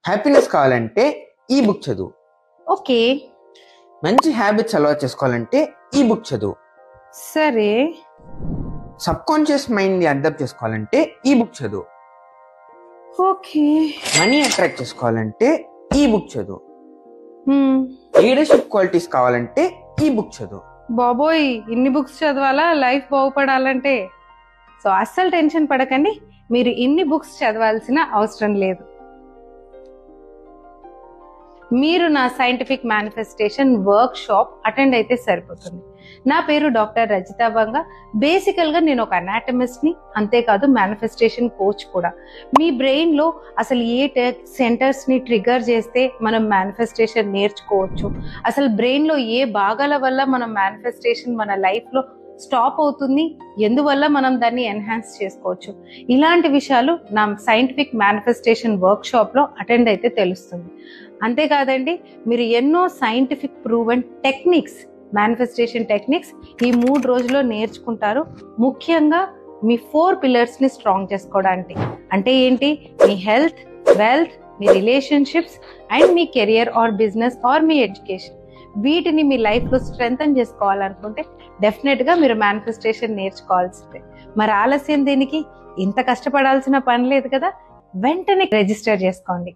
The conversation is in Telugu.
హ్యాపీనెస్ కావాలంటే ఈ బుక్ చదువు. ఓకే, మంచి హ్యాబిట్స్ అలవాటు చేసుకోవాలంటే ఈ బుక్ చదువు. సరే. సబ్ కాన్షియస్ మైండ్ ని అర్థం చేసుకోవాలంటే ఈ బుక్ చదువు. ఓకే. మనీ అట్రాక్ట్ చేసుకోవాలంటే ఈ బుక్ చదువు. హ్మ్. లీడర్షిప్ క్వాలిటీస్ కావాలంటే ఈ బుక్ చదువు. బాబోయ్, ఇన్ని బుక్స్ చదవాలా లైఫ్ బాగుపడాలంటే? సో అస్సలు టెన్షన్ పడకండి, మీరు ఇన్ని బుక్స్ చదవాల్సిన అవసరం లేదు. మీరు నా scientific manifestation work shop attend అయితే సరిపోతుంది. నా పేరు డాక్టర్ రజితా బంగా. బేసికల్ గా నేను ఒక అనాటమిస్ట్ ని, అంతేకాదు మేనిఫెస్టేషన్ కోచ్ కూడా. మీ బ్రెయిన్ లో అసలు ఏ సెంటర్స్ ని ట్రిగర్ చేస్తే మనం మేనిఫెస్టేషన్ నేర్చుకోవచ్చు, అసలు బ్రెయిన్ లో ఏ భాగాల వల్ల మనం మేనిఫెస్టేషన్ మన లైఫ్ లో స్టాప్ అవుతుంది, ఎందువల్ల మనం దాన్ని ఎన్హాన్స్ చేసుకోవచ్చు, ఇలాంటి విషయాలు నా సైంటిఫిక్ మేనిఫెస్టేషన్ వర్క్ షాప్ లో అటెండ్ అయితే తెలుస్తుంది. అంతేకాదండి, మీరు ఎన్నో scientific proven techniques, manifestation techniques ఈ 3 రోజుల్లో నేర్చుకుంటారు. ముఖ్యంగా మీ 4 పిల్లర్స్ ని స్ట్రాంగ్ చేసుకోవడానికి. అంటే ఏంటి? మీ హెల్త్, వెల్త్, మీ రిలేషన్షిప్స్ అండ్ మీ కెరియర్ ఆర్ బిజినెస్ ఆర్ మీ ఎడ్యుకేషన్. వీటిని మీ లైఫ్ లో స్ట్రెంథన్ చేసుకోవాలనుకుంటే డెఫినెట్ గా మీరు మేనిఫెస్టేషన్ నేర్చుకోవాల్సిందే. మరి ఆలస్యం దీనికి? ఇంత కష్టపడాల్సిన పని లేదు కదా. వెంటనే రిజిస్టర్ చేసుకోండి.